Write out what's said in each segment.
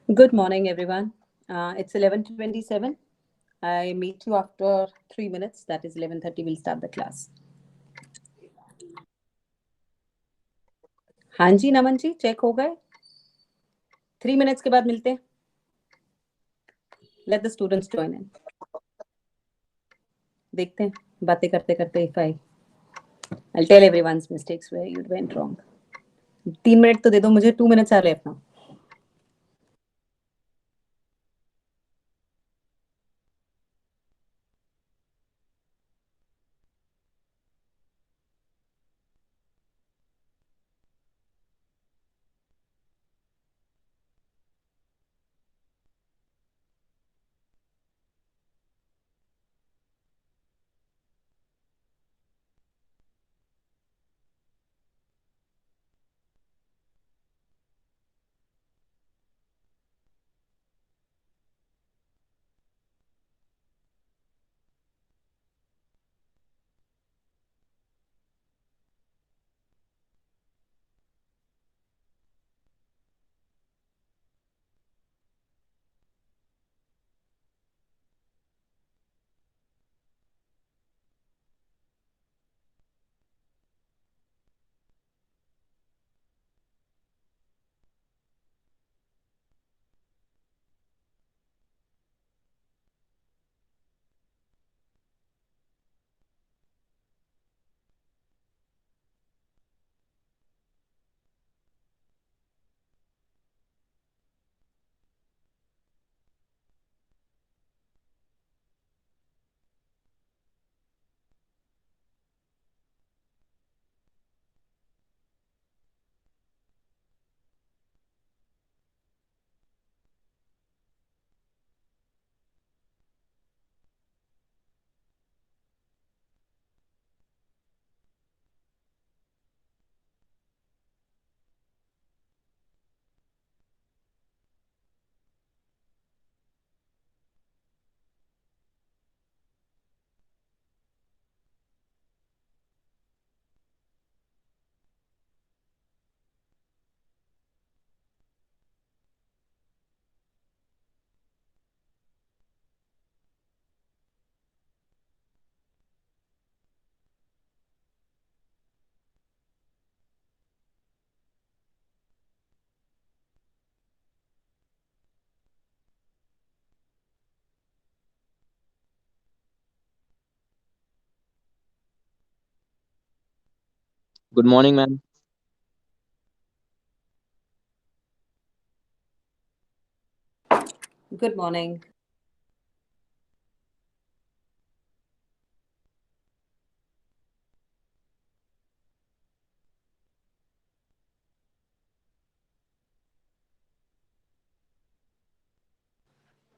Good morning, everyone. It's 11:27. I meet you after 3 minutes. That is 11:30. We'll start the class. हाँ जी, नमन जी, check हो गए? 3 minutes के बाद मिलते हैं. Let the students join in. देखते हैं, बातें करते करते if I'll tell everyone's mistakes where you went wrong. 3 minute तो दे दो मुझे. 2 minutes are left now. Good morning, ma'am. Good morning.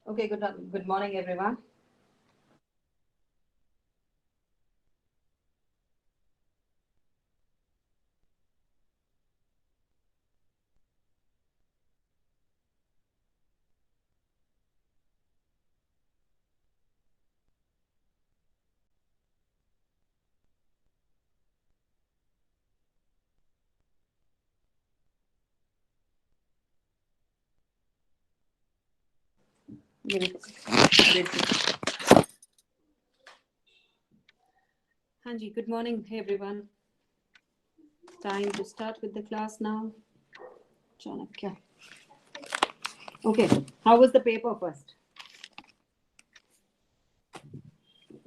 Okay, good morning, everyone. हाँ जी, good morning, everyone. Time to start with the class now. Chanakya. Okay, how was the paper first?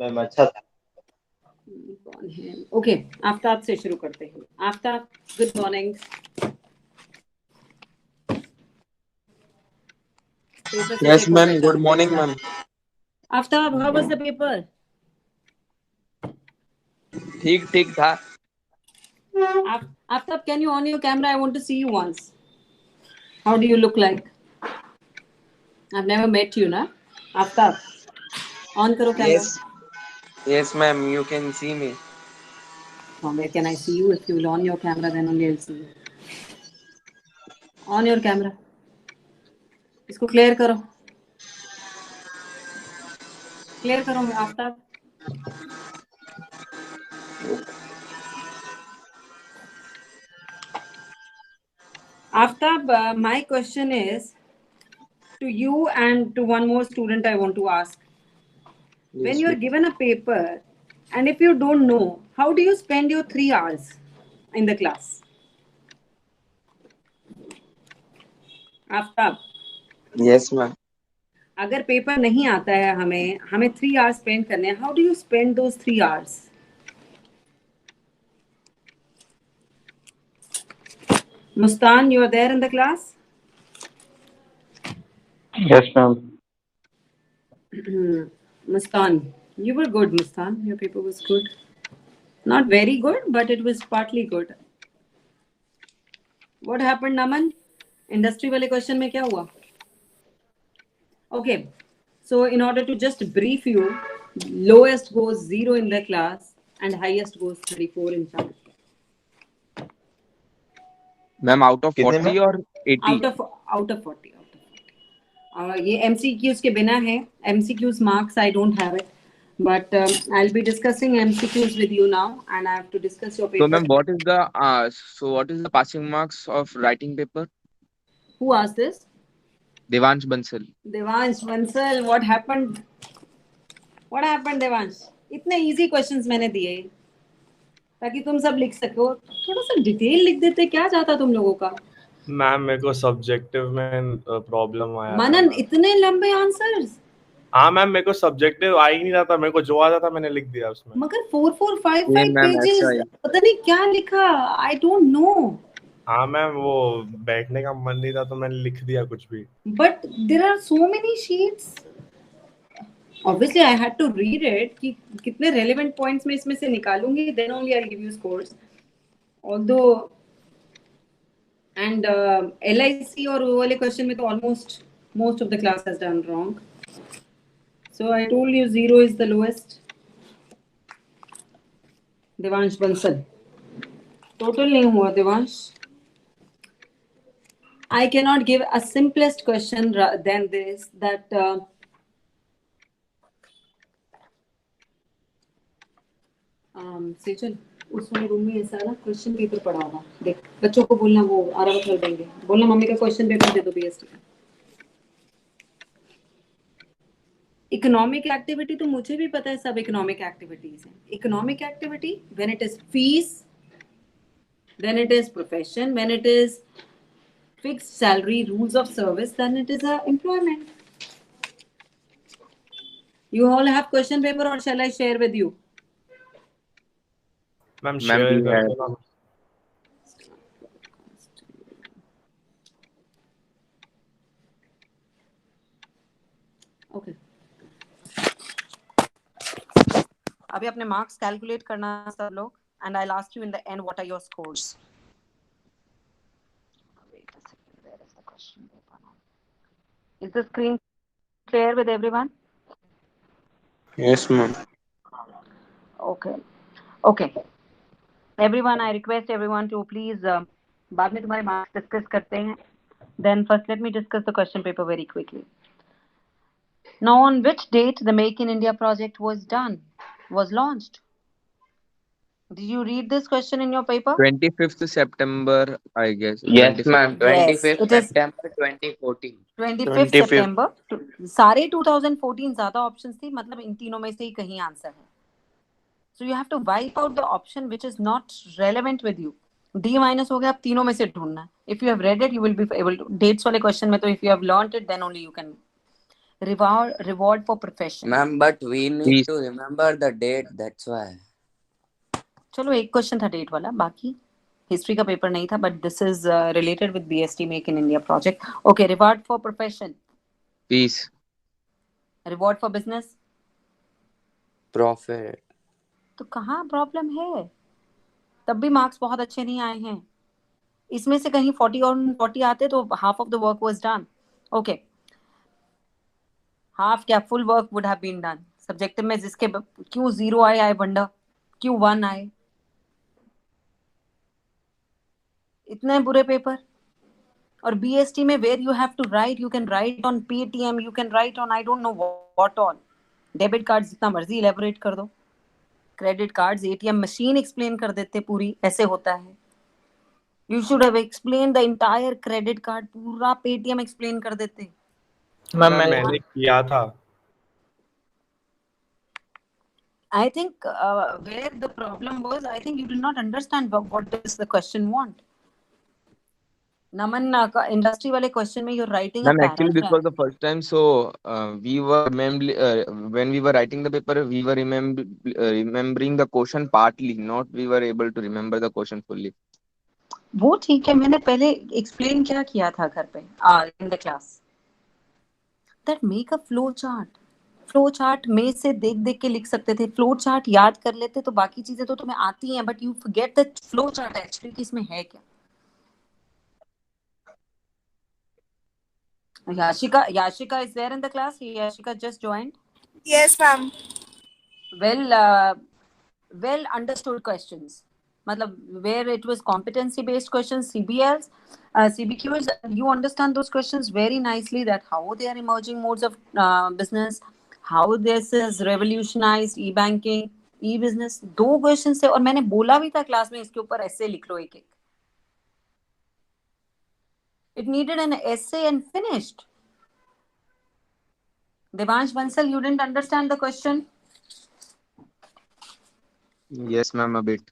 Ma'am अच्छा था. कौन है? Okay, Aftab से शुरू करते हैं. Aftab, good morning. Paper से Yes, चेक हो ma'am. गए Good Chanakya. morning, ma'am. Aftab, how was the paper? ठीक ठीक था. Aftab, can you on your camera? I want to see you once. How do you look like? I've never met you, na? Aftab, on karo camera. Yes, yes, ma'am. You can see me. From where can I see you? If you will on your camera, then only I'll see you. On your camera. इसको clear करो. Clear करो Aftab. Aftab, my question is, to you and to one more student I want to ask. When Yes, you are ma'am. given a paper, and if you don't know, how do you spend your 3 hours in the class? Aftab, Yes, ma'am. अगर paper नहीं आता है हमें हमें 3 hours spend करने हैं, how do you spend those 3 hours? Mustan, you are there in the class? Yes, ma'am. Mustan, you were good, Mustan. Your paper was good. Not very good, but it was partly good. What happened, Naman? Industry वाले question में क्या हुआ? Okay, so in order to just brief you, lowest goes 0 in the class and highest goes 34 in Chanakya. Ma'am out of कितने 40 में? और 80? out of 40. ये MCQs के बिना है. MCQs marks I don't have it, but I'll be discussing MCQs with you now, and I have to discuss your So paper. ma'am, what is the passing marks of writing paper? Who asked this? Devansh Bansal. Devansh Bansal, what happened? What happened, Devansh? इतने easy questions मैंने दिए ताकि तुम सब लिख सको. थोड़ा सा डिटेल लिख देते, क्या जाता तुम लोगों का? मैम मेरे को सब्जेक्टिव में प्रॉब्लम आया था मनन, मैम। इतने लंबे आंसर्स. हाँ मैम, मेरे को सब्जेक्टिव आ ही नहीं रहा था, मेरे को जो आ जाता मैंने लिख दिया उसमें। मगर 4-4-5-5 Same, ma'am, pages, ऐसा ही. पता नहीं क्या लिखा. I don't know. हाँ मैम, वो बैठने का मन नहीं था तो मैंने लिख दिया कुछ भी। But there are so many sheets. Obviously, I had to read it कि कितने relevant points मैं इसमें से निकालूंगी, then only I'll give you scores. Although, and LIC और वो वाले question में तो almost most of the class has done wrong. So I told you 0 is the lowest. Devansh Bansal. Total नहीं हुआ Devansh. I cannot give a simplest question than this, that Sejal उस वाले room में ऐसा ना क्वेश्चन पेपर पड़ा होगा. देख, बच्चों को बोलना, वो आरावत कर देंगे. बोलना मम्मी का क्वेश्चन पेपर दे दो बीएसटी का. इकोनॉमिक एक्टिविटी तो मुझे भी पता है, सब इकोनॉमिक एक्टिविटीज हैं. Economic activity when it is fees, when it is profession, when it is fixed salary, rules of service, then it is a employment. You all have question paper or shall I share with you? Ma'am Ma'am, share we कर have. दो ना। Okay. अभी अपने marks calculate करना सब लोग, and I'll ask you in the end what are your scores. Wait a second, where is the question paper now? Is the screen clear with everyone? Yes, ma'am. Okay. Okay. Everyone, I request everyone to please बाद में तुम्हारे marks discuss करते हैं. Then first let me discuss the question paper very quickly. Now, on which date the Make in India project was launched? Did you read this question in your paper? 25th September, I guess. Yes, 25th. ma'am. Yes, 25th it is September 2014. 25th September. सारे 2014 ज्यादा options थी, मतलब इन तीनों में से ही कहीं answer है. So you have to wipe out the option which is not relevant with you. D minus हो गया, अब तीनों में से ढूंढना. If you have read it, you will be able to. Dates वाले question में तो if you have learnt it, then only you can. Reward for profession. Ma'am, but we need Please. to remember the date. That's why. चलो एक question था date वाला, बाकी history का paper नहीं था, but this is related with BST make in India project. Okay, reward for profession. Peace. Reward for business. Profit. तो कहाँ प्रॉब्लम है? तब भी मार्क्स बहुत अच्छे नहीं आए हैं. इसमें से कहीं 40 और 40 आते तो half of the work was done. Okay, half क्या, full work would have been done. Subjective में जिसके क्यों 0 आए, आई वंडर, क्यों 1 आए. इतने बुरे पेपर. और बीएसटी में where you have to write, you can write on Paytm, you can write on I don't know what all. Debit card जितना मर्जी इलेबोरेट कर दो. Credit cards, ATM machine explain कर देते पूरी, ऐसे होता है. You should have explain the entire credit card, पूरा पेटीएम एक्सप्लेन कर देते. मैम मैंने किया था. I think where the problem was, I think you did not understand what does the question want. Naman, industry wale question mein you're writing a Ma'am, actually, this paragraph. was the first time. So we were when we were writing the paper, we were remembering the question partly, not we were able to remember the question fully. वो ठीक है, मैंने पहले explain क्या किया था घर पे in the class. That make a flow chart. Flow chart में से देख देख के लिख सकते थे. फ्लो चार्ट याद कर लेते तो बाकी चीजें तो तुम्हें आती हैं, but you forget the flow chart actually कि इसमें है क्या. Yashika is there in the class. Yashika just joined. Yes, ma'am. Well understood questions. मतलब where it was competency based questions, CBLs, CBQs, you understand those questions very nicely, that how they are emerging modes of business, how this is revolutionized e-banking, e-business. 2 questions थे और मैंने बोला भी था class में इसके ऊपर ऐसे लिख लो एक एक. It needed an essay and finished. Devansh Bansal, you didn't understand the question? Yes, ma'am, a bit.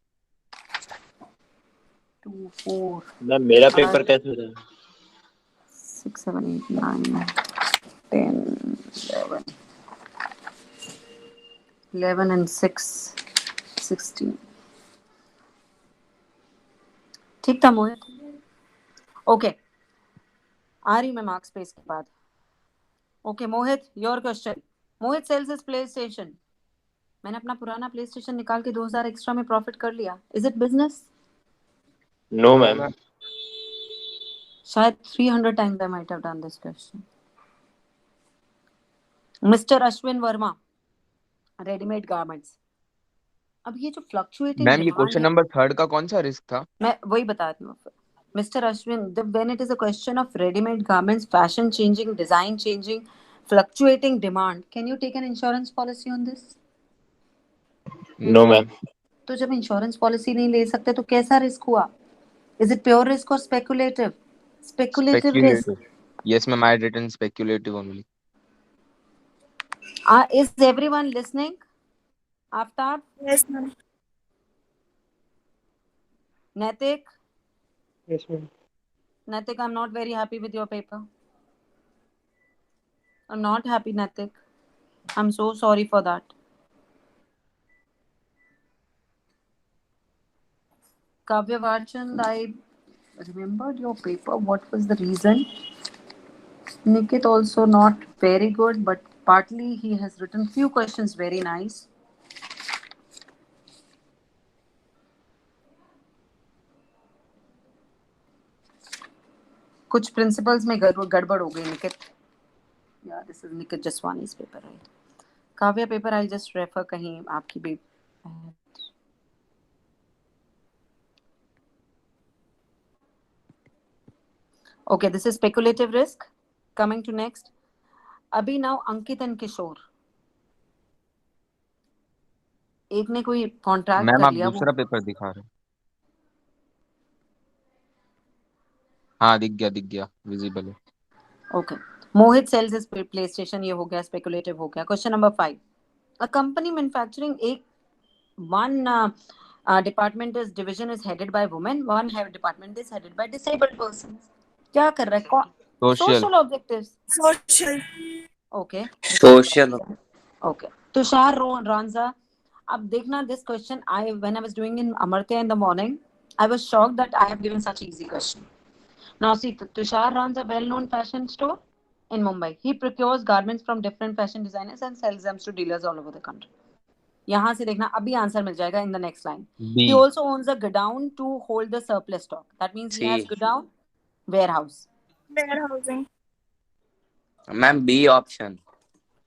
2, 4. Ma'am मेरा पेपर कैसे था? 6, 7, 8, 9, 10, 11. 11 and 6, 16. ठीक था मोहित. ओके, आ रही मैं मार्क्स पे इसके बाद. Okay Mohit, your question. Mohit sells is PlayStation. मैंने अपना पुराना प्ले स्टेशन निकाल के 2000 एक्स्ट्रा में प्रॉफिट कर लिया. Is it business? No ma'am. शायद 300 times I might have done this question. Mr. Ashwin Verma, readymade garments. अब ये जो फ्लक्चुएटिंग मैम, ये क्वेश्चन नंबर 3 का कौन सा रिस्क था? मैं वही बताती हूँ. Mr. Ashwin, when it is a question of ready-made garments, fashion changing, design changing, fluctuating demand, can you take an insurance policy on this? No ma'am. तो जब इंश्योरेंस पॉलिसी नहीं ले सकते तो कैसा रिस्क हुआ? Is it pure risk or speculative? Speculative risk. Yes, ma'am, I had written speculative only. Is everyone listening? Aftab? Yes, ma'am. Naitik? Yes, ma'am. Naitik, I'm not very happy with your paper. I'm not happy, Naitik. I'm so sorry for that. Kavya Varchand, I remembered your paper. What was the reason? Nikit also not very good, but partly he has written few questions very nice. कुछ principles में गड़बड़ हो गई Nikit. Yeah, this is Nikit Jaswani's paper, right? Kavya paper I'll just refer कहीं आपकी भी. Okay, this is speculative risk. Coming to next. अभी now Ankit and Kishore. एक ने कोई कॉन्ट्रैक्ट मैम, कर आप लिया. दूसरा पेपर दिखा रहे हो? हाँ, दिख गया, विजिबल है. Okay. Mohit sells is PlayStation. ये हो गया, स्पेकुलेटिव हो गया. Question number 5. A company manufacturing एक one department is division is headed by women, one department is headed by disabled persons. क्या कर रहा है? Social objectives. Social. Okay. Social. Okay. Tushar Ranza. अब देखना, this question when I was doing in Amartya in the morning, I was shocked that I have given such easy question. Now see, Tushar runs a well-known fashion store in Mumbai. He procures garments from different fashion designers and sells them to dealers all over the country. यहाँ से देखना, अभी answer मिल जाएगा in the next line. B. He also owns a godown to hold the surplus stock. That means he has godown, warehouse. Warehousing. Ma'am B option.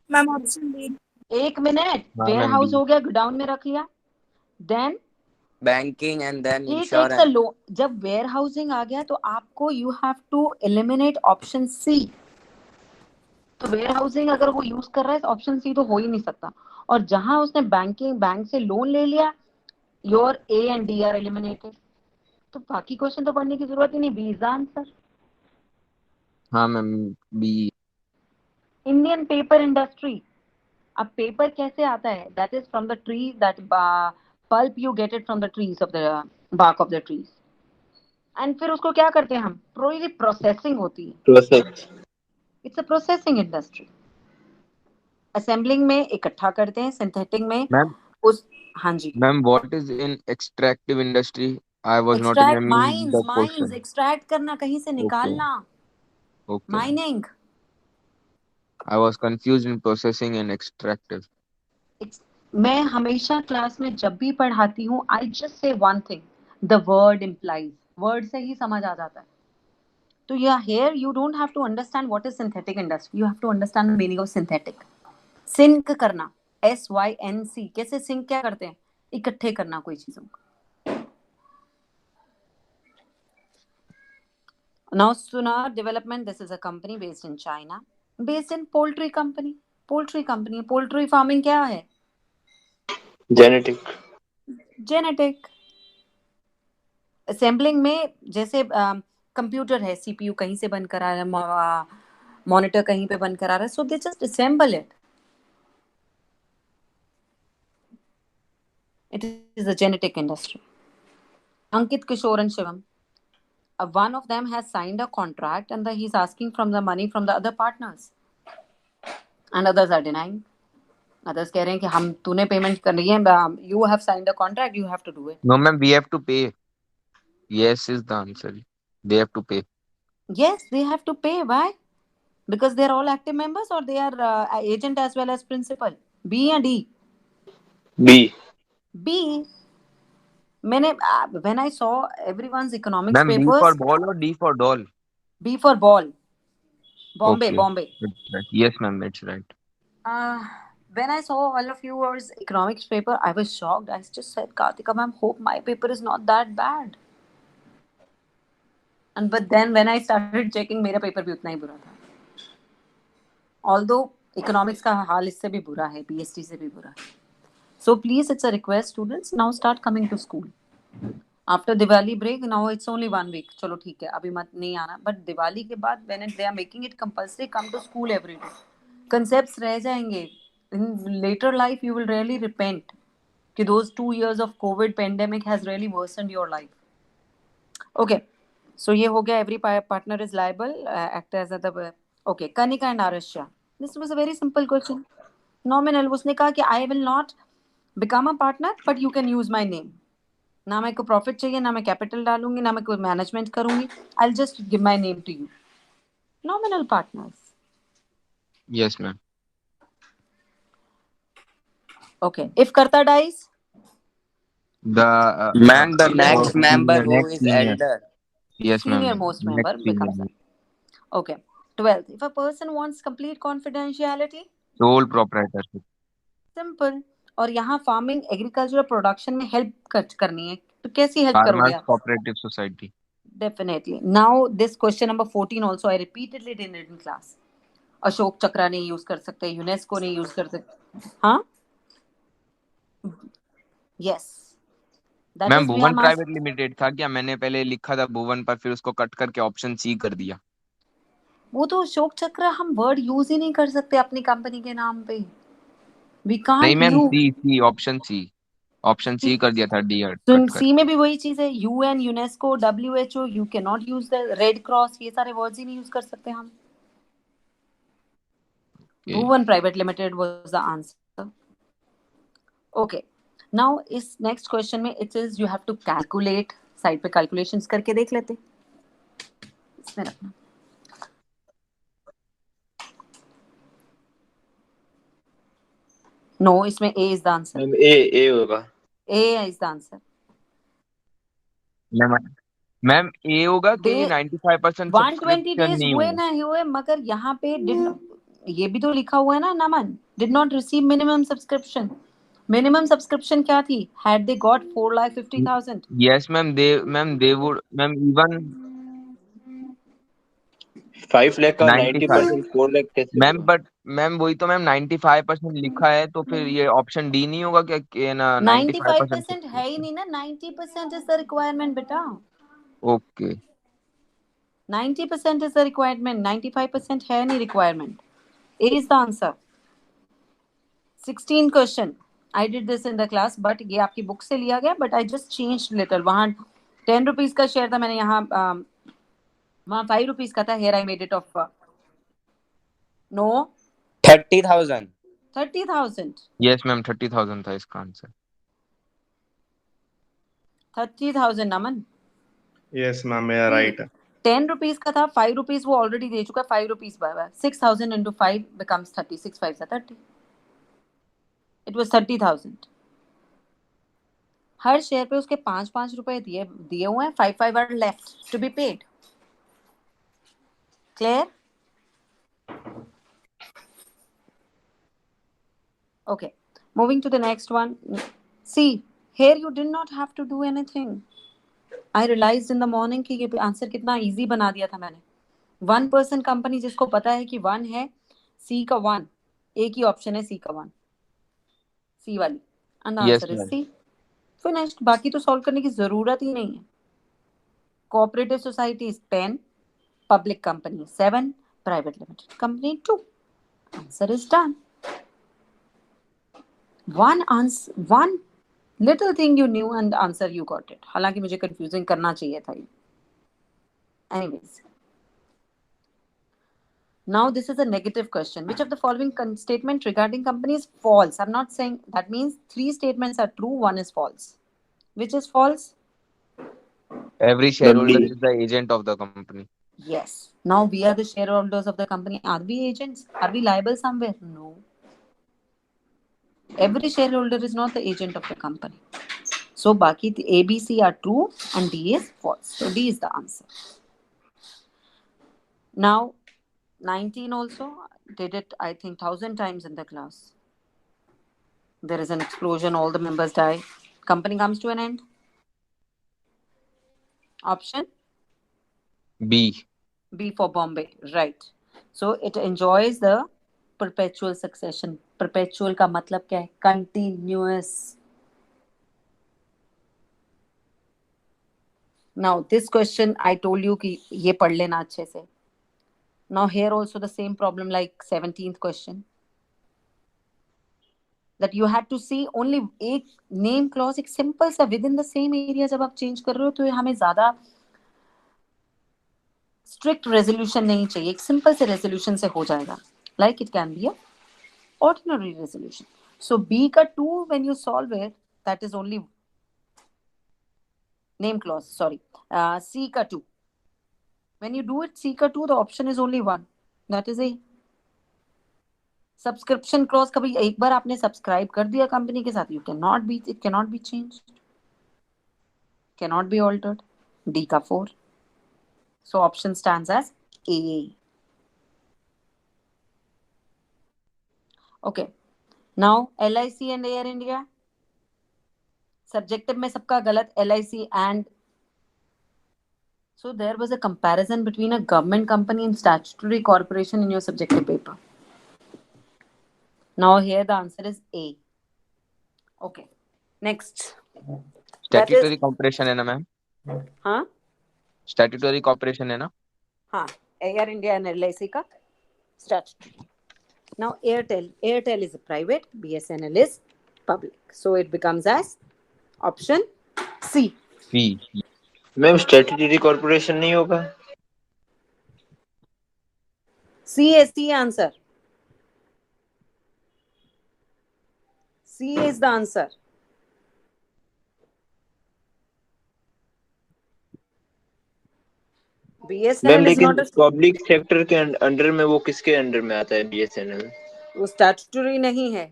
Ma'am, option B. एक minute. हाँ, warehouse B. हो गया, godown में रख लिया. Then Banking and then he takes insurance. a loan. जब warehousing आ गया तो आपको you have to eliminate option C. तो warehousing अगर वो यूज कर रहा है, ऑप्शन सी तो हो ही नहीं सकता. और जहां उसने बैंक से लोन ले लिया, your A and D are eliminated. तो बाकी क्वेश्चन तो पढ़ने की जरूरत ही नहीं. B is the answer. हाँ ma'am, B. Indian paper industry. अब पेपर कैसे आता है? That is from the tree, that pulp you get it from the trees of the bark of the trees. And फिर उसको क्या करते हैं हम? पूरी प्रोसेसिंग होती है. Process. It's a processing industry. Assembling में इकट्ठा करते हैं, सिंथेटिक में मैम उस. हाँ जी. Ma'am what is in extractive industry? I was not extract, remembering mines, the question. Extract करना, कहीं से ओके निकालना. Okay. Mining. I was confused in processing and extractive. मैं हमेशा क्लास में जब भी पढ़ाती हूँ, I just say one thing, the word implies. Word से ही समझ आ जाता है. तो here you don't have to understand what is synthetic industry, you have to understand the meaning of synthetic. Sync करना, SYNC. कैसे सिंक क्या करते हैं? इकट्ठे करना कोई चीजों को. Now Sonar Development, this is a company based in China, based in poultry company. Poultry farming क्या है? Genetic. जेनेटिक. असेंबलिंग में जैसे कंप्यूटर है, CPU कहीं से बन कर आ रहा है, मॉनिटर कहीं पे बन कर आ रहा है, so they just assemble it. It is a genetic industry. Ankit, Kishore and Shivam. One of them has signed a contract and he's asking from the money from the other partners. And others are denying. Others कह रहे हैं कि हम तूने payment कर रही है, you have signed a contract, you have to do it. No ma'am, we have to pay. Yes is the answer. They have to pay. Yes, they have to pay. Why? Because they are all active members or they are agent as well as principal. B या D? B. B. मैंने when I saw everyone's economics Ma'am, B papers. for ball or D for doll? B for ball. Bombay, Okay. Bombay. That's right. Yes ma'am, that's right. When I saw all of yours economics paper, I was shocked. I just said, Kartika ma'am, hope my paper is not that bad. And but then when I started checking, मेरा paper भी उतना ही बुरा था. Although economics का हाल इससे भी बुरा है, BST से भी बुरा है. So please, it's a request, students, now start coming to school. After Diwali break, now it's only 1 week. चलो ठीक है, अभी मत नहीं आना. But दिवाली के बाद, when they are making it compulsory, come to school every day. Concepts रह जाएंगे. In later life, you will really repent कि those 2 years of COVID pandemic has really worsened your life. Okay, so ये हो गया. Every partner is liable. Act as a okay. Kanika and Arashya. This was a very simple question. Nominal. उसने कहा कि I will not become a partner, but you can use my name. ना मैं को profit चाहिए, ना मैं capital डालूंगी, ना मैं कोई मैनेजमेंट करूंगी. I'll just give my name to you. Nominal partners. Yes ma'am. Okay. If Karta dies, The Ma'am, the next member the who next is senior. elder. Yes ma'am. senior most member Next senior. becomes. Okay. 12th. If a person wants complete confidentiality, Sole proprietorship. simple. और यहाँ farming agriculture production में help करनी है, तो कैसी help करोगे Farmers आप? Cooperative Society. Definitely. Now this question number 14 also I repeatedly did it in class. Ashok चक्रा नहीं यूज कर सकते, यूनेस्को नहीं यूज कर सकते. हाँ, यस. मैम भुवन प्राइवेट लिमिटेड था क्या? मैंने पहले लिखा था भुवन पर, फिर उसको कट करके ऑप्शन सी कर दिया. वो तो अशोक चक्र हम वर्ड यूज ही नहीं कर सकते अपनी कंपनी के नाम पे. वी नहीं can't ma'am, you. C option C कर दिया था डी कट कर. सी में भी वही चीज है. UN, UNESCO, WHO, you can not use the red cross, ये सारे वर्ड्स ही नहीं यूज कर सकते हम. Bhuvan private limited was the answer. Okay. Now इस नेक्स्ट क्वेश्चन में it is you have to calculate. Side पे कैलकुलेशंस करके देख लेते. इसमें रखना. नो, इसमें A is the answer. Ma'am A होगा. A is the answer. Ma'am A होगा कि 95% 120 सब्सक्रिप्शन डेज नहीं हुए हुए. ना हुए, मगर यहाँ पे ये भी तो लिखा हुआ है ना, Naman did not receive minimum subscription. Minimum subscription क्या थी? Had they got 4,50,000. Yes ma'am, they would ma'am even 5 lakh का 95. 90% 4 लाख कैसे मैम होगा? बट मैम वही तो मैम 95% लिखा है, तो फिर ये ऑप्शन डी नहीं होगा क्या कि ना 95% है ही नहीं ना. 90% इज द रिक्वायरमेंट बेटा. ओके. 90% is the requirement. 95% है नहीं requirement. A is the answer. 16 question. I did this in the class, but ये आपकी बुक से लिया गया, but I just changed little. वहाँ 10 rupees का शेयर था, मैंने यहाँ वहाँ 5 rupees का था. Here I made it of no 30,000. 30,000. Yes, ma'am. 30,000 था इसका answer. 30,000 Naman. Yes, ma'am, you are right. 10 rupees का था, 5 rupees वो already दे चुका. 5 rupees bye 6,000 into 5 becomes 30. 6 5 are 30. It was 30,000. Her share पे उसके 5 रुपए दिए हुए हैं. 5 are left to be paid. Clear? Okay. Moving to the next one. See, here you did not have to do anything. I realized in the morning कि ये answer कितना easy बना दिया था मैंने. 1% कंपनी जिसको पता है कि 1 है, C का 1, एक ही ऑप्शन है C का 1, C वाली, and the Yes, answer is ma'am. C. Finished. बाकी तो सॉल्व करने की जरूरत ही नहीं है. Cooperative society is 10, public company 7, private limited company 2. Answer is done. One little thing you knew and answer you got it. हालांकि मुझे confusing करना चाहिए था ये. Anyways. Now this is a negative question. Which of the following statement regarding company is false? I'm not saying that means 3 statements are true, 1 is false. Which is false? Every shareholder B. is the agent of the company. Yes. Now we are the shareholders of the company. Are we agents? Are we liable somewhere? No. Every shareholder is not the agent of the company. So baki A, B, C are true and D is false. So D is the answer. Now 19 also did it, I think 1,000 times in the class. There is an explosion, all the members die. Company comes to an end. Option B. B for Bombay, right. So it enjoys the perpetual succession. Perpetual का मतलब क्या है? Continuous. Now this question I told you कि ये पढ़ लेना अच्छे से. Now here also the same problem like 17th question. That you had to see only एक name clause, एक simple सा within the same area जब आप change कर रहे हो तो हमें ज़्यादा strict resolution नहीं चाहिए. एक simple से resolution से हो जाएगा. Like it can be a ordinary resolution. So B का 2 when you solve it, that is only name clause, sorry. C का 2. When you do it C का 2, the option is only 1. That is A. Subscription clause कभी एक बार आपने subscribe कर दिया company के साथ, it cannot be changed, cannot be altered. D का 4. So option stands as A. Okay. Now LIC and Air India. Subjective में सबका गलत, LIC and. So there was a comparison between a government company and statutory corporation in your subjective paper. Now here the answer is A. Okay. Next. Statutory corporation है ना ma'am? हाँ? Statutory corporation है ना? हाँ. Air India and LIC का statutory. Now Airtel is a private, BSNL is public. So it becomes as option C. C. Ma'am statutory corporation नहीं होगा? C is the answer. C is the answer. Ma'am BSNL is लेकिन not a public sector के under में वो किसके under में आता है बीएसएनएल? वो statutory नहीं है.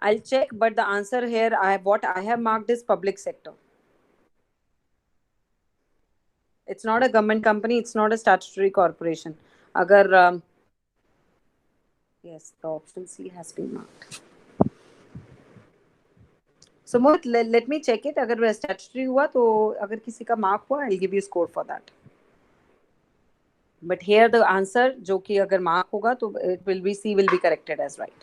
I'll check, but the answer here what I have marked is public sector. It's not a government company, it's not a statutory corporation. अगर yes, the option C has been marked. So Mohit, let me check it. अगर statutory हुआ तो अगर किसी का mark हुआ, I'll give you score for that. But here the answer जो कि अगर mark होगा तो it will be C will be corrected as right.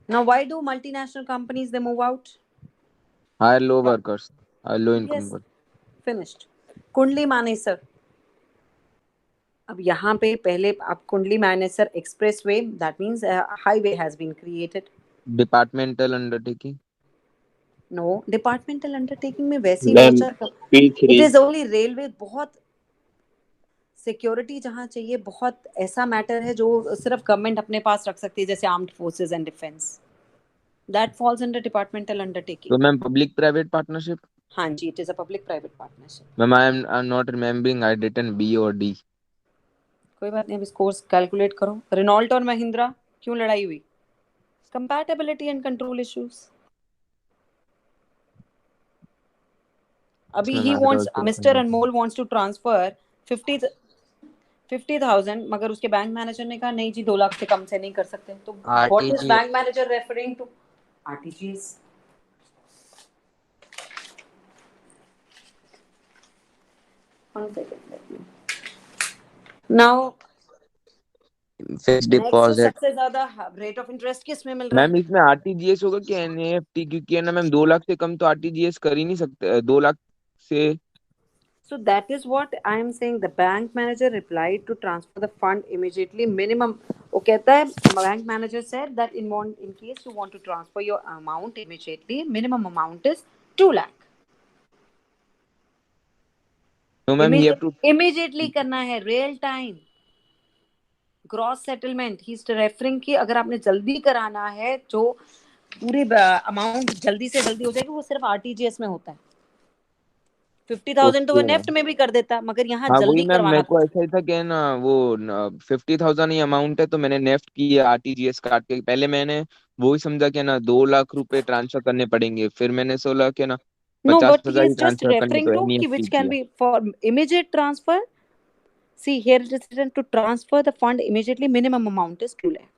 Now why do multinational companies they move out? Hire low workers, hire low income Yes. workers. finished. Kundli Manesar, अब यहाँ पे पहले आप Kundli Manesar expressway, that means a highway has been created. Departmental undertaking. No, departmental undertaking में वैसी ma'am लोचा, P3 it is only railway. बहुत security जहाँ चाहिए, बहुत ऐसा मैटर है जो सिर्फ गवर्नमेंट अपने पास रख सकती है, जैसे armed forces and defence. That falls under departmental undertaking. So ma'am, public-private partnership. हाँ जी, it is a public-private partnership. Ma'am, I'm not remembering. I written B or D. कोई बात नहीं, अब स्कोर्स कैलकुलेट करो. रेनॉल्ट और महिंद्रा क्यों लड़ाई हुई? Compatibility and control issues. अभी Ma'am, ही I wants, also mister remember. Anmol wants to transfer 50,000, मगर उसके बैंक मैनेजर ने कहा नहीं जी 2 लाख से कम से नहीं कर सकते. तो what is RTGS. Bank manager referring to? RTGS. One second, let me. Now Fixed next deposit. सबसे ज्यादा रेट ऑफ इंटरेस्ट किस में मिल रहा है? मैम इसमें आरटीजीएस होगा कि एनईएफटी? क्योंकि है ना मैम, 2 लाख से कम तो आरटीजीएस कर ही नहीं सकते. 2 लाख से. So that is what I am saying. The bank manager replied to transfer the fund immediately. Minimum. वो कहता है, bank manager said that in case you want to transfer your amount immediately, minimum amount is 2 lakh. No ma'am, you have to. Immediately करना है, real time. Gross settlement. He is referring कि अगर आपने जल्दी कराना है, जो पूरी अमाउंट जल्दी से जल्दी हो जाएगी, वो सिर्फ आरटीजीएस में होता है. 50,000 तो वो Okay. नेफ्ट में भी कर देता, मगर यहाँ हाँ वही जल्दी मैम, करवाना मेरे को था. ऐसा ही था कि ना वो 50,000 ही अमाउंट है, तो मैंने नेफ्ट की है आरटीजीएस काट के. पहले मैंने वो ही समझा कि ना 2 लाख रुपए ट्रांसफर करने पड़ेंगे, फिर मैंने सोचा कि ना No, 50,000 but he he is just transfer करने, referring तो to कि एनईएफटी which can किया. be for immediate transfer. See, here it is written to transfer the fund immediately. Minimum amount is 2 lakh.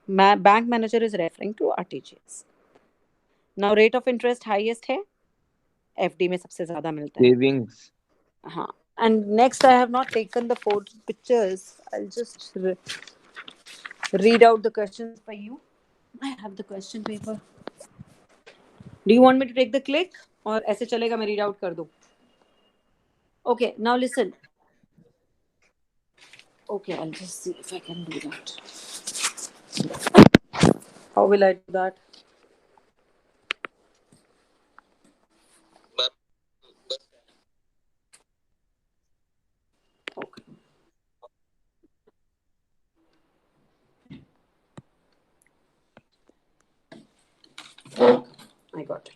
Bank manager is referring to RTGS. Now rate of interest highest है, FD में सबसे ज्यादा मिलता है. Savings. हाँ. And next, I have not taken the pictures. I'll just read out the questions for you. I have the question paper. Do you want me to take the click or ऐसे चलेगा मैं read out कर दूँ? Okay, now listen. Okay, I'll just see if I can do that. How will I do that? Okay. I got it.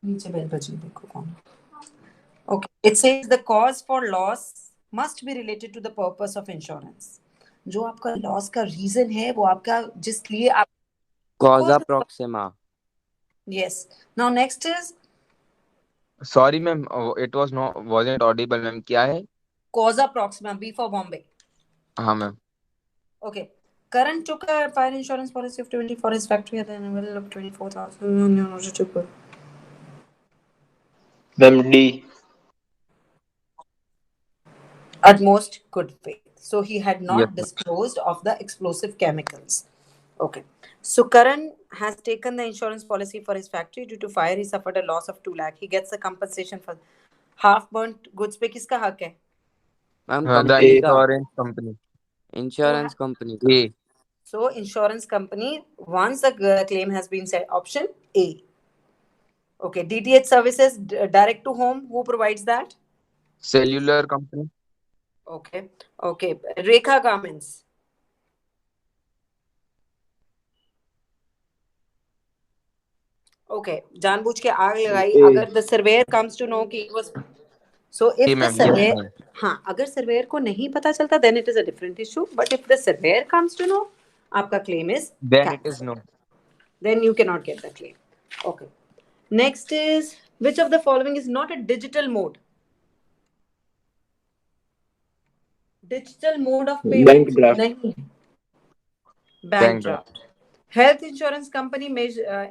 नीचे bell बजी, देखो कौन. Okay, it says the cause for loss must be related to the purpose of insurance. जो आपका loss का reason है, वो आपका जिसलिए आप Causa proxima. Yes. Now next is sorry ma'am, it wasn't audible ma'am. क्या है? causa proxima, B for Bombay. हाँ ma'am. Okay. Karan took a fire insurance policy of 20 for his factory at the middle of 24,000. Ma'am D. At most good faith. So he had not Yes, ma'am. disclosed of the explosive chemicals. Okay. So Karan has taken the insurance policy for his factory. Due to fire, he suffered a loss of 2 lakh. He gets a compensation for half burnt goods. पे किसका हक है? Ma'am, the company का. Insurance company. Insurance company का. ए. So insurance company, once the claim has been set, option A. Okay. DTH services, direct to home. Who provides that? Cellular company. Okay. Okay. Rekha Garments. Okay. जानबूझ के आग लगाई. A. अगर the surveyor comes to know कि it was, so if A the ma'am. surveyor, हाँ, अगर surveyor को नहीं पता चलता, then it is a different issue. But if the surveyor comes to know, आपका claim is then it is cancelled. No. Then you cannot get the claim. Okay. Next is, which of the following is not a digital mode? Digital mode of payment. Bank draft. नहीं. Bank Bank draft. Health insurance company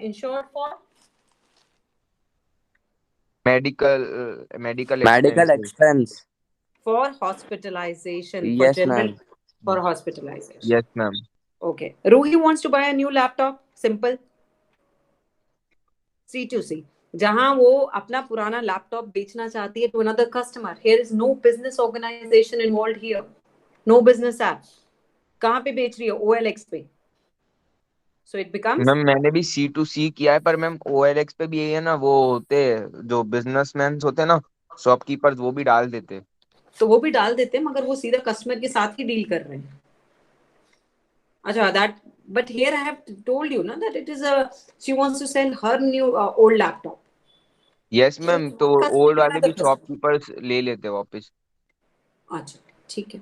insured for medical Medical expense. for hospitalization. Yes, for general, ma'am. for hospitalization. Yes ma'am. Okay. Ruhi wants to buy a new laptop. Simple C2C, जहां वो अपना पुराना laptop बेचना चाहती है to another customer. Here is no business organisation involve here, no business app. कहां पे बेच रही है? OLX पे. सो इट बिकम्स, मैम मैंने भी C2C किया है, पर मैम OLX पे भी यही है ना, वो होते जो बिजनेसमैन होते हैं ना, शॉपकीपर्स, वो भी डाल देते. तो वो भी डाल देते हैं, मगर वो सीधा कस्टमर के साथ ही डील कर रहे हैं. अच्छा, that, but here I have told you ना that it is a, she wants to sell her new old laptop. Yes ma'am, तो ओल्ड वाले भी Customer. शॉपकीपर्स ले लेते हैं वापस. अच्छा, ठीक है.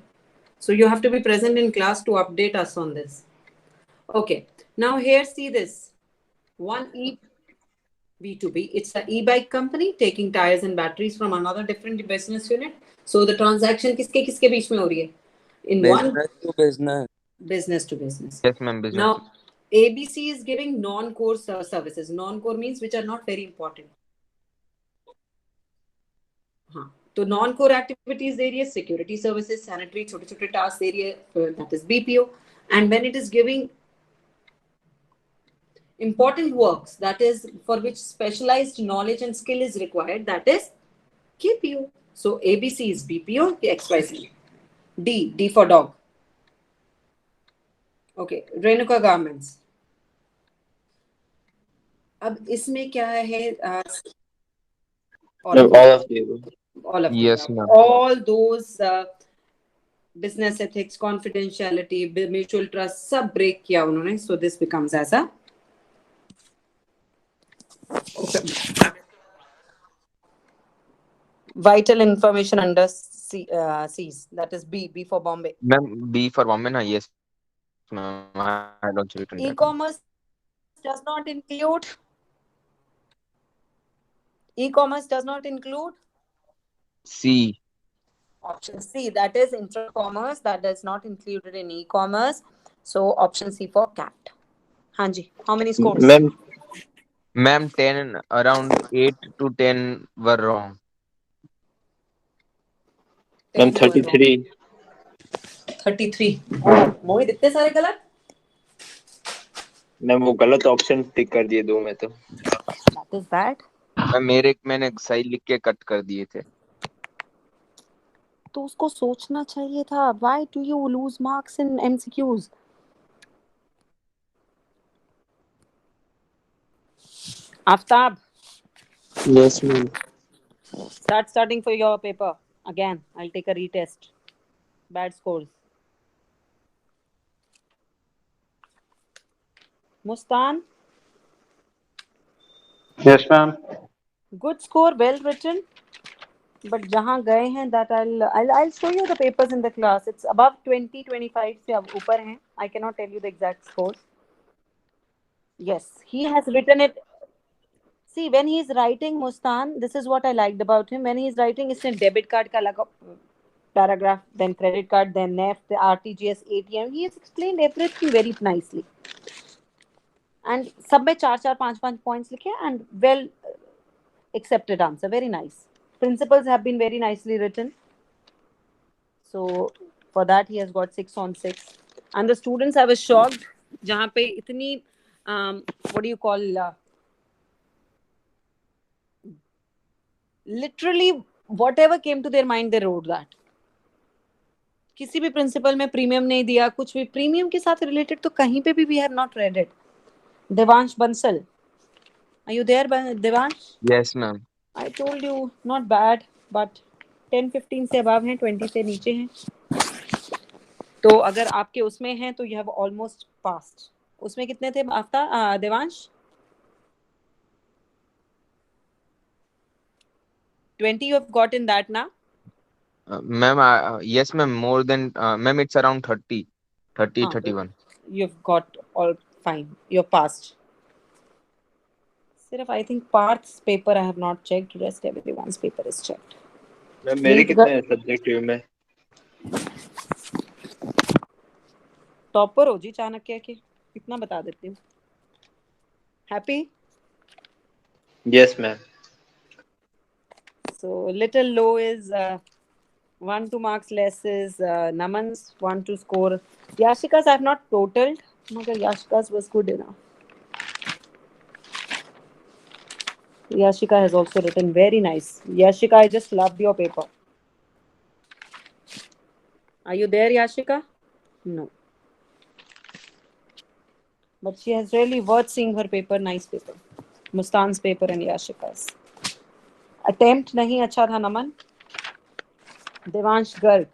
So you have to be present in class to update us on this. Okay. Now here, see this. One B2B. It's a e-bike company taking tires and batteries from another different business unit. So the transaction किसके किसके बीच में हो रही है? In one Business to business. business to business. Yes ma'am, business. Now, ABC is giving non-core services. Non-core means which are not very important. हाँ, तो non-core activities दे रही है, security services, sanitary छोटे छोटे tasks दे रही है, that is BPO. And when it is giving important works, that is for which specialized knowledge and skill is required, that is KPO. So ABC is BPO, XYZ. D for dog. Okay, Renuka Garments. अब इसमें क्या है? All of the all of Yes, them. ma'am. All those business ethics, confidentiality, mutual trust, सब break किया उन्होंने. So this becomes as a vital information under C's. That is B for Bombay. Ma'am B for Bombay ना. Yes ma'am, I had also written that. E-commerce does not include. E-commerce does not include. C. Option C, that is intra-commerce, that is not included in e-commerce. So option C for cat. Hanji, how many scores? Ma'am, 10, around 8 to 10 were wrong. 10 10 were wrong. 33. 33. मोहित इतने सारे गलत? Ma'am वो गलत option tick कर दिए दो में तो. That is bad. मैंने सही लिख के कट कर दिए थे. तो उसको सोचना चाहिए था. Why do you lose marks in MCQs? Aftab, Yes ma'am. starting for your paper. Again, I'll take a retest. Bad scores. Mustan, Yes, ma'am. good score, well written. But जहाँ गए हैं, that I'll show you the papers in the class. It's above 20, 25 से अब ऊपर हैं. I cannot tell you the exact scores. Yes, he has written it. See, when he is writing, Mustan, this is what I liked about him. When he is writing, इसने debit card का लगा paragraph, then credit card, then NEFT, the RTGS, ATM. He has explained everything very nicely. And सब में 4, 5 points लिखे and well accepted answer. Very nice. Principles have been very nicely written. So for that he has got 6 on 6. And the students, I was shocked. जहाँ पे इतनी what do you call? Literally whatever came to their mind, they wrote that. किसी भी principal में premium नहीं दिया, कुछ भी प्रीमियम के साथ रिलेटेड तो कहीं पे भी we have not read it. Devansh Bansal, are you there, Devansh? Yes ma'am. I told you, not bad, but 10-15 से above हैं, 20 से नीचे हैं. तो अगर आपके उसमें हैं तो you have almost passed. उसमें कितने थे आफ्ता Devansh? 20 you have got in that now? Ma'am, yes ma'am, more than, ma'am, it's around 30, 31. You've got all fine. You're passed. सिर्फ I think Parth's paper I have not checked. Rest everyone's paper is checked. Ma'am मेरे कितने हैं subjective में? Topper हो जी चाणक्य के, इतना बता देती हूँ. Happy? Yes ma'am. So little low is 1-2 marks less is Naman's 1-2 score. Yashika's I have not totaled, मगर Yashika's was good enough. Yashika has also written very nice. Yashika, I just loved your paper. Are you there, Yashika? No. But she has really worth seeing her paper. Nice paper. Mustan's paper and Yashika's. Attempt नहीं अच्छा था नमन. Devansh Garg.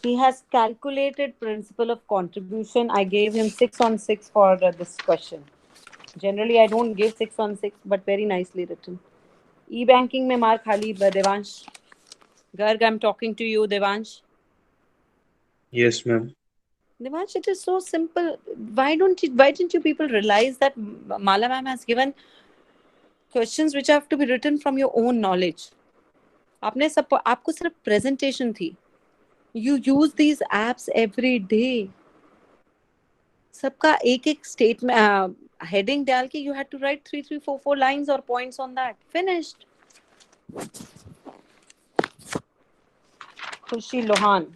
He has calculated principle of contribution. I gave him 6 on 6 for this question. Generally, I don't give 6 on 6, but very nicely written. E-banking में मार खाली Devansh. Garg, I'm talking to you, Devansh. Yes, ma'am. Devansh, it is so simple. Why didn't you people realize that Mala ma'am has given questions which have to be written from your own knowledge? आपको सिर्फ presentation थी. You use these apps every day. सबका एक statement heading डाल के you had to write 3, 4 lines or points on that. Finished. Khushi Lohan.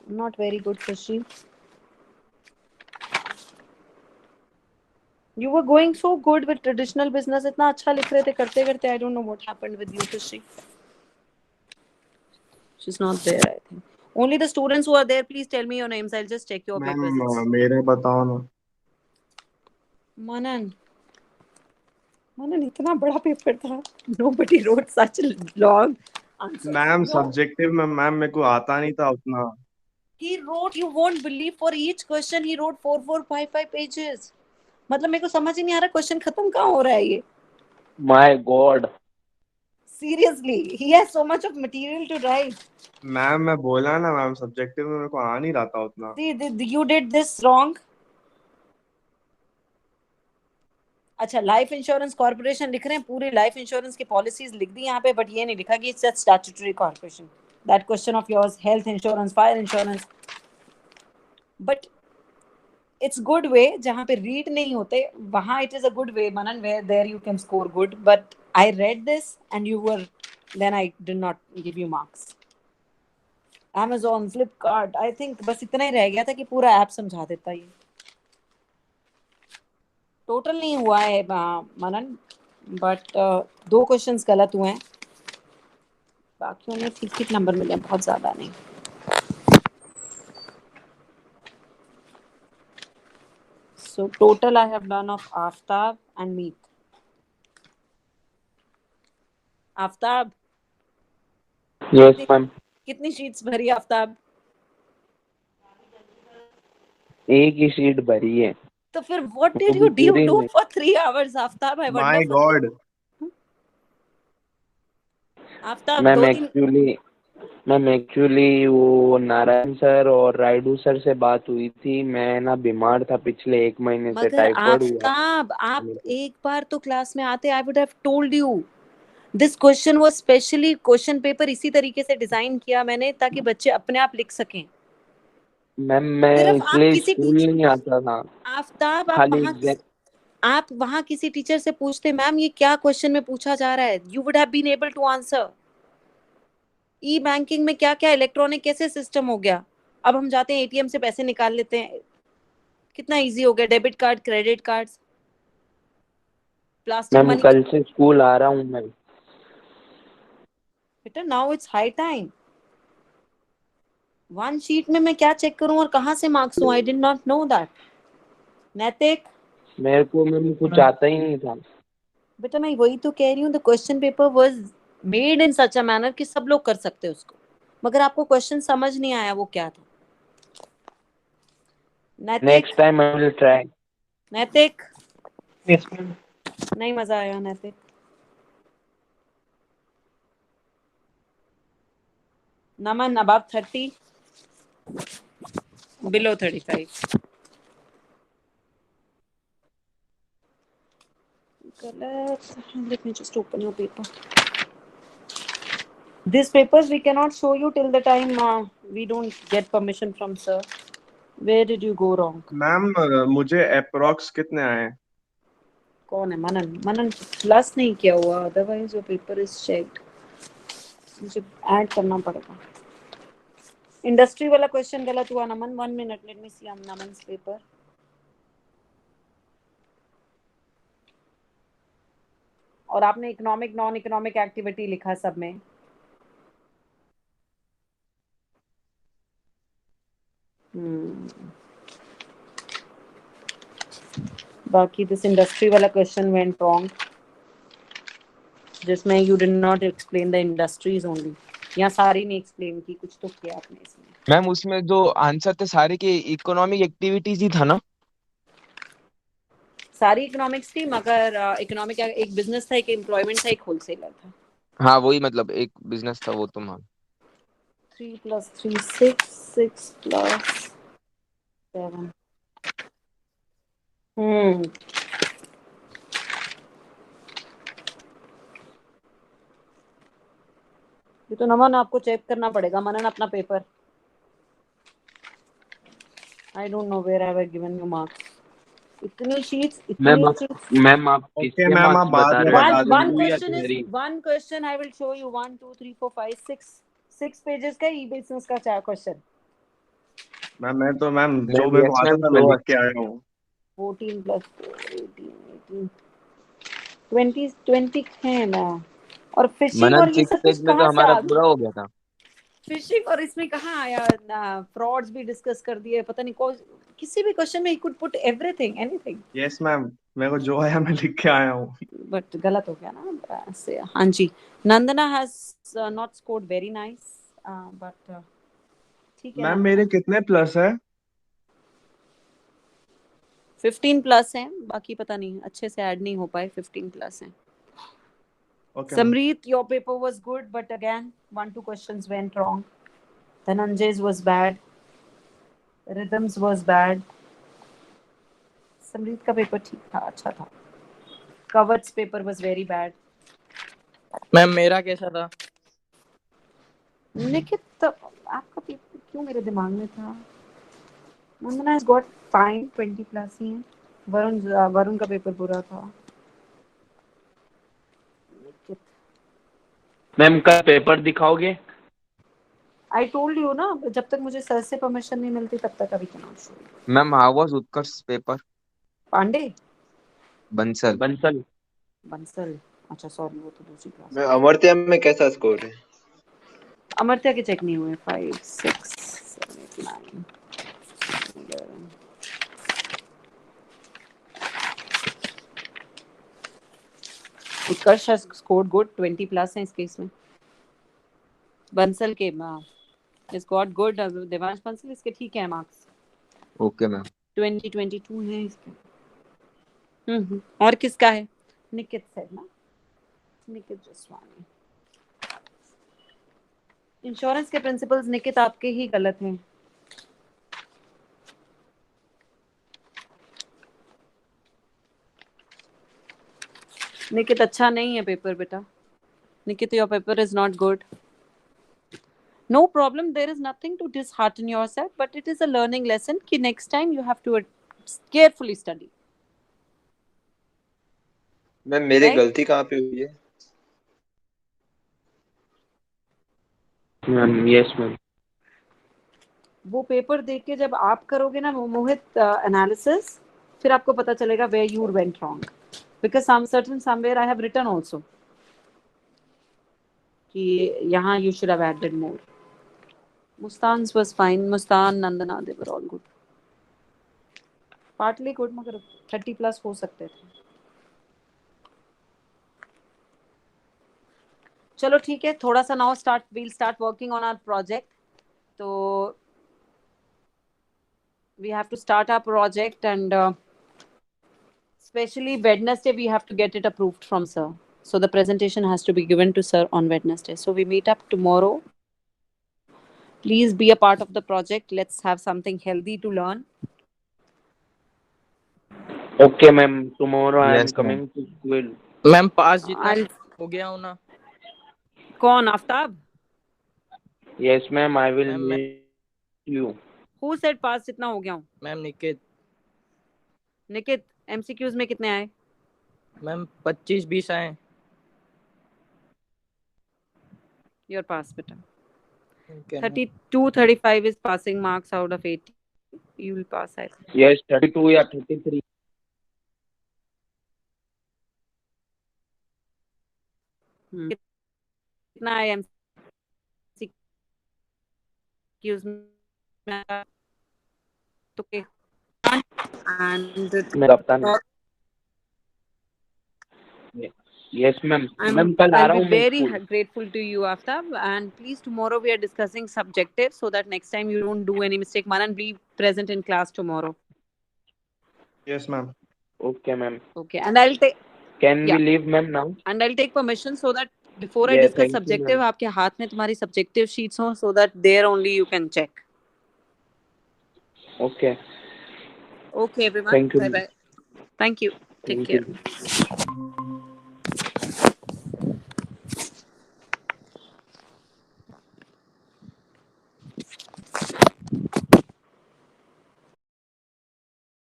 Not very good, Khushi. You were going so good with traditional business. इतना अच्छा लिख रहे थे करते करते. I don't know what happened with you, Khushi. She's not there, I think. Only the students who are there, please tell me your names. I'll just check your papers. Ma'am मेरे बताओ ना. Manan, इतना बड़ा paper था. Nobody wrote such a long answer. Ma'am No. Subjective में ma'am मेरे को आता नहीं था उतना. He wrote, you won't believe, for each question he wrote 4, 5 pages. मतलब मेरे को समझ ही नहीं आ रहा क्वेश्चन खत्म कहाँ हो रहा है ये. My God. Seriously, he has so much of material to write. Ma'am मैं बोला ना मैम सब्जेक्टिव में मेरे को आ नहीं रहा था उतना. See, you did this wrong. अच्छा, लाइफ इंश्योरेंस कॉर्पोरेशन लिख रहे हैं, पूरी लाइफ इंश्योरेंस की पॉलिसीज लिख दी यहाँ पे, बट ये नहीं लिखा कि it's statutory corporation. That question of yours, health insurance, fire insurance. But it's good way जहाँ पे रीड नहीं होते वहाँ it is a good way Manan, where there you can score good. But I read this and you were, then I did not give you marks. Amazon, Flipkart, I think बस इतना ही रह गया था कि पूरा ऐप समझा देता ये. टोटल नहीं हुआ है मनन, बट 2 क्वेश्चंस गलत हुए हैं, बाकियों में ठीक नंबर मिले, बहुत ज्यादा नहीं. So total I have done of Aftab and Meet. Aftab, Yes, ma'am. कितनी शीट्स भरी आफ्ताब? एक ही शीट भरी है. तो फिर what did you do for 3 hours, Aftab? I wonder. My God. Aftab ma'am actually वो नारायण सर और राइडू सर से बात हुई थी. मैं ना बीमार था पिछले 1 महीने से, मगर टाइफाइड हुआ. आफ्ताब, आप एक बार तो क्लास में आते. I would have told you. This question was specially, question paper इसी तरीके से डिजाइन किया मैंने ताकि बच्चे अपने आप लिख सकें. मैम मैं इसलिए स्कूल नहीं आता था. आफ्ताब, खाली आप वहाँ किसी टीचर से पूछते, मैम ये क्या क्वेश्चन में पूछा जा रहा है, you would have been able to answer. E banking में क्या क्या इलेक्ट्रॉनिक कैसे सिस्टम हो गया. अब हम जाते हैं एटीएम से पैसे निकाल लेते हैं, कितना इजी हो गया. Debit card, credit card, plastic ma'am money. कल से स्कूल आ रहा हूँ मैं. बेटा now it's high time. 1 sheet में मैं क्या चेक करूं और कहां से मार्क्स दूं? आई डिड नॉट नो दैट. नैतिक, मेरे को मैम कुछ आता ही नहीं था. बेटा मैं वही तो कह रही हूँ, the question paper was made in such a manner कि सब लोग कर सकते हैं उसको, मगर आपको क्वेश्चन समझ नहीं आया वो क्या था. नैतिक, next time I will try. नैतिक, यस मैम. नहीं मजा आया नैतिक. नमन, above 30, below 35. Correct. Let me just open your paper. These papers we cannot show you till the time we don't get permission from sir. Where did you go wrong? Ma'am मुझे approx कितने आए? कौन है? मनन plus नहीं किया हुआ, otherwise your paper is checked. मुझे add करना पड़ेगा. इंडस्ट्री वाला क्वेश्चन गलत हुआ नमन. 1 minute, let me see Naman's paper. और आपने इकोनॉमिक नॉन इकोनॉमिक एक्टिविटी लिखा सब में. बाकी दिस इंडस्ट्री वाला क्वेश्चन वेंट रॉन्ग, जिसमें you did not explain the industries only. यहाँ सारी नहीं एक्सप्लेन की, कुछ तो किया आपने इसमें. मैम उसमें जो आंसर थे सारे के इकोनॉमिक एक्टिविटीज ही था ना. सारी इकोनॉमिक्स थी, मगर इकोनॉमिक एक बिजनेस था, एक एम्प्लॉयमेंट था, एक होलसेलर था. हाँ वही मतलब एक बिजनेस था वो तो मैम. 3 + 3 6, 6 + 7. ये तो नमन आपको चेक करना पड़ेगा. मनन अपना paper. I don't know where I have given you marks. इतनी शीट्स, मैम इतनी आप शीट्स. मैम आप ओके किसके मैम, मार्क्स आप बाद बता में रहे हो? बता one देंगे. Louis या question is Thierry? one question I will show you. 1 2 3 4 5 6 pages का ई बिजनेस का चार क्वेश्चन. मैम जो मैम मेरे को यस आता मैम था मैं लिख श्योर. के आया हूँ. 14 + 4 18 20 20 है ना. और फिशिंग मनन और ये 6 सब कुछ पेज में तो कहाँ से हमारा आ गया. पूरा हो गया था. फिशिंग और इसमें कहाँ आया ना. फ्रॉड्स भी डिस्कस कर दिए. पता नहीं कौन किसी भी क्वेश्चन में he could put everything anything. Yes ma'am, मेरे को जो आया मैं लिख के आया हूँ. बट गलत हो गया ना ऐसे. हाँ जी. Nandana has not scored very nice, but ठीक है. मैम नंदना मेरे कितने प्लस है? 15+ है. बाकी पता नहीं, अच्छे से ऐड नहीं हो पाए. 15+ है. Okay ma'am. Samrit, your paper was good, but again, 1 2 questions went wrong. Dhananjay's was bad. Rhythms was bad. Samrit का पेपर ठीक था, अच्छा था. Covert's paper was very bad. Ma'am मेरा कैसा था? निखित आपका पेपर क्यों मेरे दिमाग में था. Nandana has got fine 20+ ही है. वरुण का पेपर बुरा था. निखित, मैम कल पेपर दिखाओगे? I told you ना, जब तक मुझे सर से परमिशन नहीं मिलती तब तक अभी cannot show you. Ma'am how was Utkarsh paper? Pandey, Bansal. Bansal. अच्छा सॉरी, वो तो दूसरी क्लास. मैं अमर्त्य में कैसा स्कोर है? अमर्त्या के चेक नहीं हुए. 5 6 7 8 9 11. उत्कर्ष has scored good. 20+ है इस केस में. बंसल के is got good. Devansh Bansal इसके ठीक है मार्क्स. Okay ma'am. 20 22 है इसके. और किसका है? निकित से ना. निकित जसवानी. इंश्योरेंस के प्रिंसिपल्स निकित आपके ही गलत हैं. निकित अच्छा नहीं है पेपर बेटा. Nikit, your paper is not good. No problem. There is nothing to dishearten yourself, but it is a learning lesson कि next time you have to carefully study. Ma'am मेरी Right? गलती कहाँ पे हुई है? Ma'am yes ma'am. वो paper देख के जब आप करोगे ना मोहित एनालिसिस, फिर आपको पता चलेगा where you went wrong. Because somewhere I have written also कि यहाँ you should have added more. Mustan's was fine. Mustan, Nandana, they were all good. Partly good, मगर 30+ हो सकते थे. चलो ठीक है. थोड़ा सा now we'll start working on our project. तो we have to start our project, and especially Wednesday we have to get it approved from sir. So the presentation has to be given to sir on Wednesday. So we meet up tomorrow. Please be a part of the project. Let's have something healthy to learn. Okay ma'am, tomorrow I am Yes, coming to school. Ma'am पास जितना I'll हो गया हूँ ना. कौन Aftab? Yes ma'am, I will Ma'am, meet you. Who said pass जितना हो गया हूँ? मैम निकित. निकित, MCQs में कितने आए? मैम 25-20 आए. Your pass बेटा. Okay, ma'am. 32, 35 is passing marks out of 80. You will pass, I think. Yes, 32 या 33. कितना है MCQs में? Okay. And मैं कप्तान. Yes, ma'am. Ma'am, कल आ I'll रहा be हूँ मैं very school. grateful to you, Aftab. And please, tomorrow we are discussing subjective so that next time you don't do any mistake. Manan, be present in class tomorrow. Yes, ma'am. Okay, ma'am. Okay. And I'll take Can we Yeah. leave, ma'am, now? and I'll take permission so that before I Yeah, discuss thank you, subjective, ma'am. आपके हाथ में तुम्हारी subjective sheets हो so that there only you can check. Okay. Okay, everyone. Thank you, Bye ma'am. bye. Thank you. Take Thank care. you.